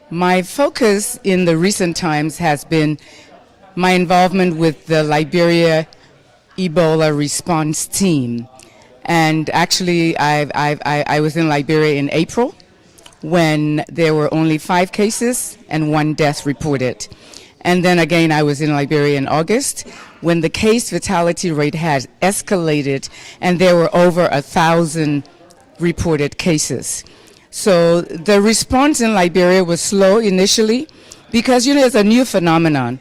My focus in the recent times has been my involvement with the Liberia Ebola response team. And actually, I was in Liberia in April when there were only 5 cases and 1 death reported. And then again, I was in Liberia in August when the case fatality rate had escalated and there were over 1,000 reported cases. So the response in Liberia was slow initially because, it's a new phenomenon.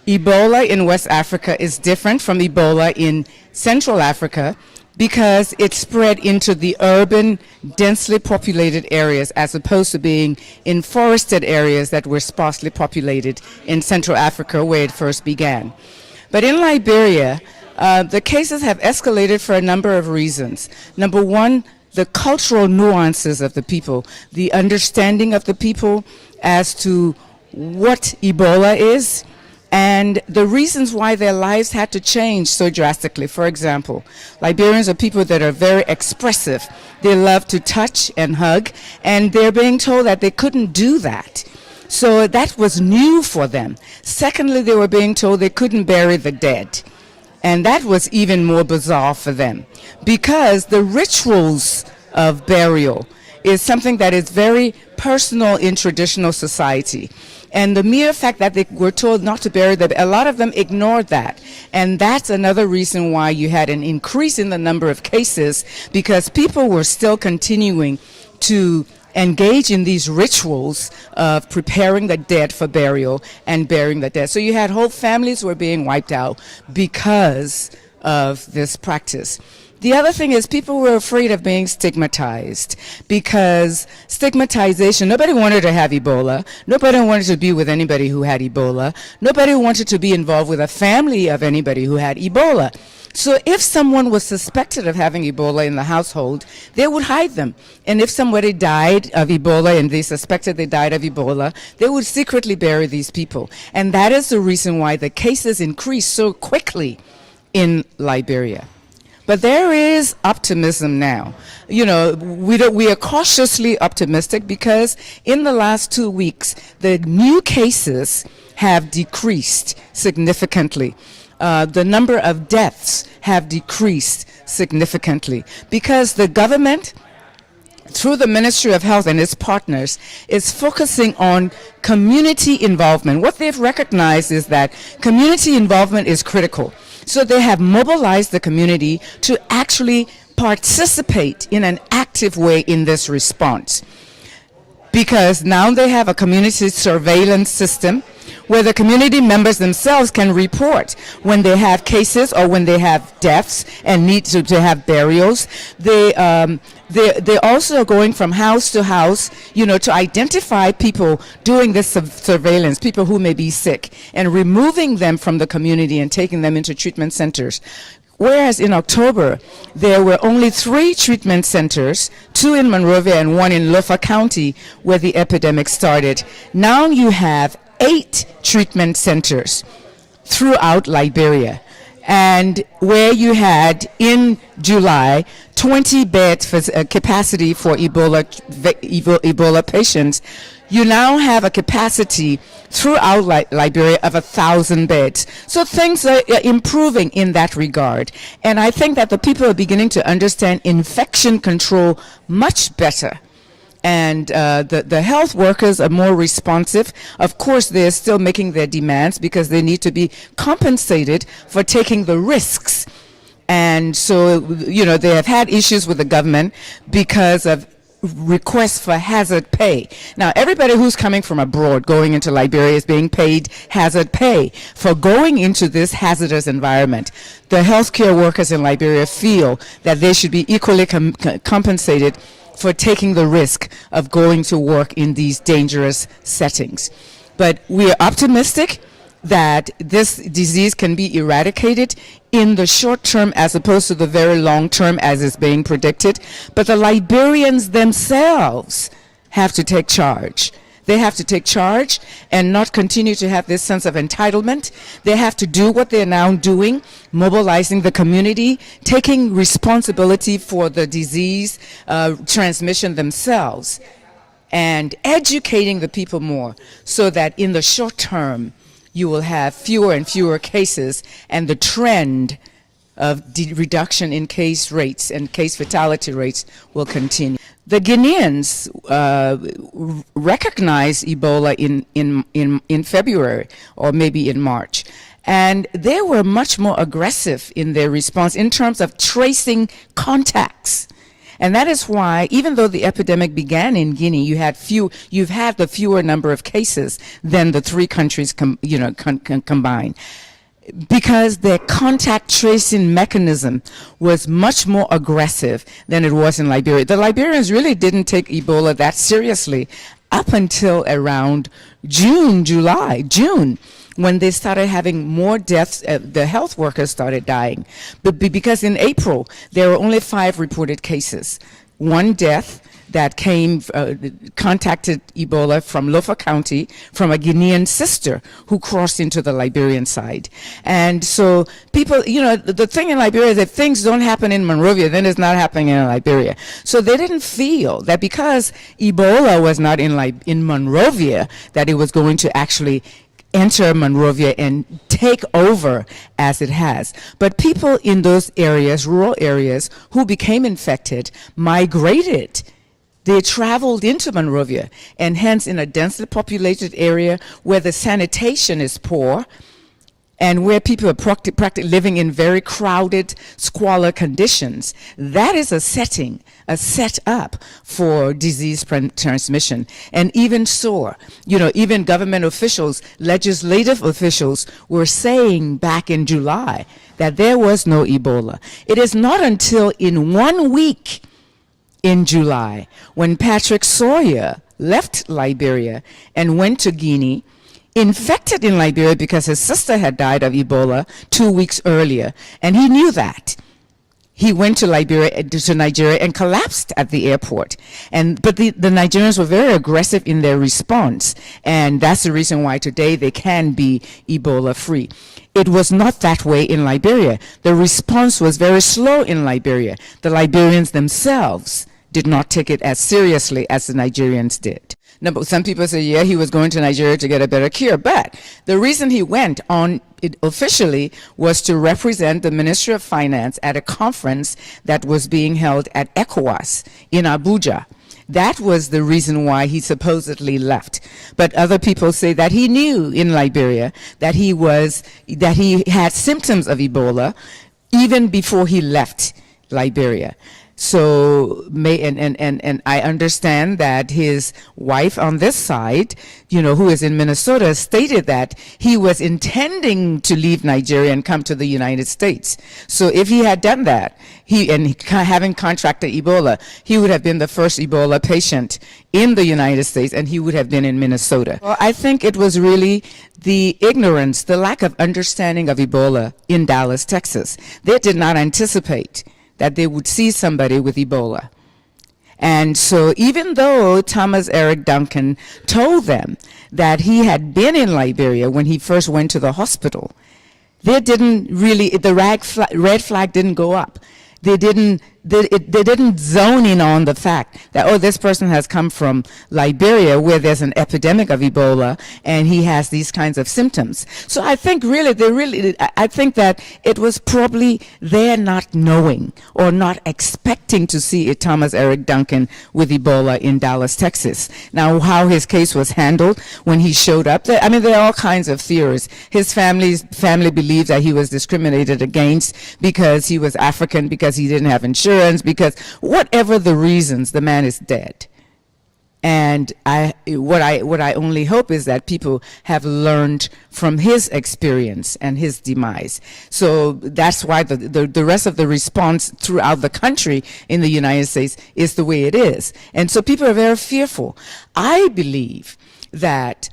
Ebola in West Africa is different from Ebola in Central Africa because it spread into the urban, densely populated areas as opposed to being in forested areas that were sparsely populated in Central Africa where it first began. But in Liberia, the cases have escalated for a number of reasons. Number one, the cultural nuances of the people, the understanding of the people as to what Ebola is, and the reasons why their lives had to change so drastically. For example, Liberians are people that are very expressive. They love to touch and hug, and they're being told that they couldn't do that. So that was new for them. Secondly, they were being told they couldn't bury the dead. And that was even more bizarre for them because the rituals of burial is something that is very personal in traditional society. And the mere fact that they were told not to bury them, a lot of them ignored that. And that's another reason why you had an increase in the number of cases, because people were still continuing to engage in these rituals of preparing the dead for burial and burying the dead. So you had whole families were being wiped out because of this practice. The other thing is people were afraid of being stigmatized because stigmatization, nobody wanted to have Ebola. Nobody wanted to be with anybody who had Ebola. Nobody wanted to be involved with a family of anybody who had Ebola. So if someone was suspected of having Ebola in the household, they would hide them. And if somebody died of Ebola and they suspected they died of Ebola, they would secretly bury these people. And that is the reason why the cases increased so quickly in Liberia. But there is optimism now. We are cautiously optimistic because in the last 2 weeks, the new cases have decreased significantly. The number of deaths have decreased significantly because the government, through the Ministry of Health and its partners, is focusing on community involvement. What they've recognized is that community involvement is critical. So they have mobilized the community to actually participate in an active way in this response. Because now they have a community surveillance system where the community members themselves can report when they have cases or when they have deaths and need to have burials. They're also going from house to house, to identify people doing this surveillance, people who may be sick, and removing them from the community and taking them into treatment centers. Whereas in October, there were only 3 treatment centers, 2 in Monrovia and 1 in Lofa County, where the epidemic started. Now you have 8 treatment centers throughout Liberia, and where you had in July 20 bed capacity for Ebola patients, you now have a capacity throughout Liberia of 1,000 beds. So things are improving in that regard. And I think that the people are beginning to understand infection control much better. And the health workers are more responsive. Of course, they're still making their demands because they need to be compensated for taking the risks. And so, they have had issues with the government because of requests for hazard pay. Now, everybody who's coming from abroad going into Liberia is being paid hazard pay for going into this hazardous environment. The healthcare workers in Liberia feel that they should be equally compensated for taking the risk of going to work in these dangerous settings. But we are optimistic that this disease can be eradicated in the short term as opposed to the very long term as is being predicted. But the Liberians themselves have to take charge. They have to take charge and not continue to have this sense of entitlement. They have to do what they're now doing, mobilizing the community, taking responsibility for the disease transmission themselves. and educating the people more so that in the short term you will have fewer and fewer cases, and the trend of reduction in case rates and case fatality rates will continue. The Guineans recognized Ebola in February or maybe in March. And they were much more aggressive in their response in terms of tracing contacts. And that is why, even though the epidemic began in Guinea, you've had the fewer number of cases than the three countries combined, because their contact tracing mechanism was much more aggressive than it was in Liberia. The Liberians really didn't take Ebola that seriously up until around June, when they started having more deaths. The health workers started dying. But because in April, there were only 5 reported cases. One death that contacted Ebola from Lofa County from a Guinean sister who crossed into the Liberian side. And so people, the thing in Liberia is if things don't happen in Monrovia, then it's not happening in Liberia. So they didn't feel that because Ebola was not in Monrovia, that it was going to actually enter Monrovia and take over as it has. But people in those areas, rural areas, who became infected, migrated. They traveled into Monrovia, and hence in a densely populated area where the sanitation is poor and where people are practically living in very crowded, squalor conditions, that is a setup for disease transmission. And even so, even government officials, legislative officials were saying back in July that there was no Ebola. It is not until in 1 week in July, when Patrick Sawyer left Liberia and went to Guinea, infected in Liberia because his sister had died of Ebola 2 weeks earlier, and he knew that. He went to Nigeria and collapsed at the airport. But the Nigerians were very aggressive in their response, and that's the reason why today they can be Ebola free. It was not that way in Liberia. The response was very slow in Liberia. The Liberians themselves did not take it as seriously as the Nigerians did. Now, but some people say, yeah, he was going to Nigeria to get a better cure. But the reason he went on it officially was to represent the Ministry of Finance at a conference that was being held at ECOWAS in Abuja. That was the reason why he supposedly left. But other people say that he knew in Liberia that he had symptoms of Ebola even before he left Liberia. So, and I understand that his wife on this side, who is in Minnesota, stated that he was intending to leave Nigeria and come to the United States. So if he had done that, having contracted Ebola, he would have been the first Ebola patient in the United States, and he would have been in Minnesota. Well, I think it was really the ignorance, the lack of understanding of Ebola in Dallas, Texas. They did not anticipate that they would see somebody with Ebola. And so even though Thomas Eric Duncan told them that he had been in Liberia when he first went to the hospital, the red flag didn't go up. They didn't zone in on the fact that, this person has come from Liberia where there's an epidemic of Ebola and he has these kinds of symptoms. So I think I think that it was probably their not knowing or not expecting to see a Thomas Eric Duncan with Ebola in Dallas, Texas. Now, how his case was handled when he showed up, there are all kinds of theories. His family believes that he was discriminated against because he was African, because he didn't have insurance, because whatever the reasons, the man is dead. And what I only hope is that people have learned from his experience and his demise. So that's why the rest of the response throughout the country in the United States is the way it is. And so people are very fearful. I believe that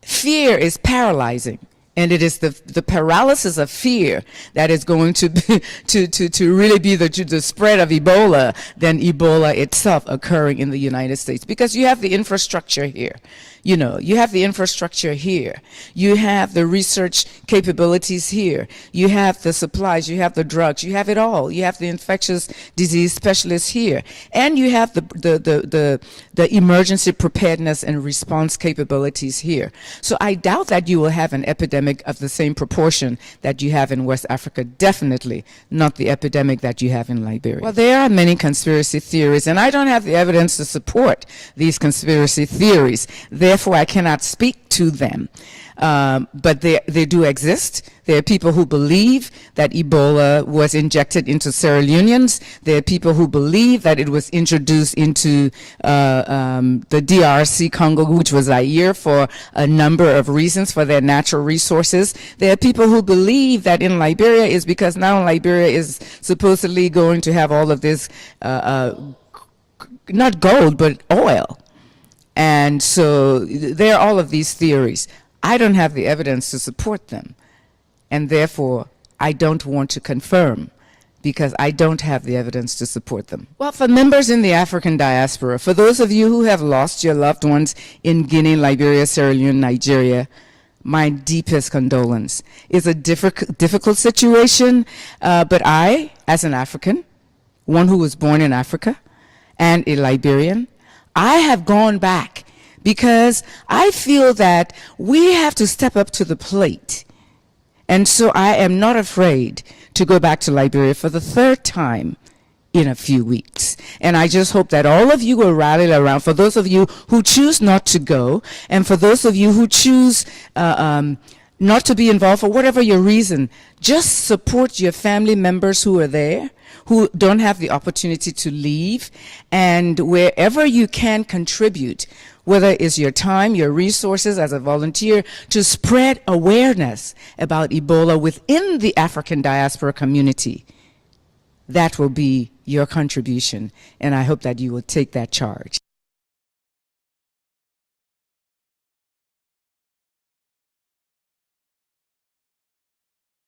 fear is paralyzing. And it is the paralysis of fear that is going to be, to really be the spread of Ebola than Ebola itself occurring in the United States. Because you have the infrastructure here. You know, you have the infrastructure here. You have the research capabilities here. You have the supplies. You have the drugs. You have it all. You have the infectious disease specialists here. And you have the emergency preparedness and response capabilities here. So I doubt that you will have an epidemic of the same proportion that you have in West Africa. Definitely not the epidemic that you have in Liberia. Well, there are many conspiracy theories, and I don't have the evidence to support these conspiracy theories. Therefore, I cannot speak to them. But they do exist. There are people who believe that Ebola was injected into Sierra Leoneans. There are people who believe that it was introduced into the DRC Congo, which was Zaire, for a number of reasons, for their natural resources. There are people who believe that in Liberia is because now Liberia is supposedly going to have all of this, not gold, but oil. And so there are all of these theories. I don't have the evidence to support them, and therefore I don't want to confirm because I don't have the evidence to support them. Well, for members in the African diaspora, for those of you who have lost your loved ones in Guinea, Liberia, Sierra Leone, Nigeria, my deepest condolence. It's a difficult situation, but I, as an African, one who was born in Africa, and a Liberian, I have gone back because I feel that we have to step up to the plate. And so I am not afraid to go back to Liberia for the third time in a few weeks. And I just hope that all of you will rally around, for those of you who choose not to go, and for those of you who choose not to be involved for whatever your reason, just support your family members who are there, who don't have the opportunity to leave, and wherever you can contribute, whether it's your time, your resources as a volunteer, to spread awareness about Ebola within the African diaspora community. That will be your contribution, and I hope that you will take that charge.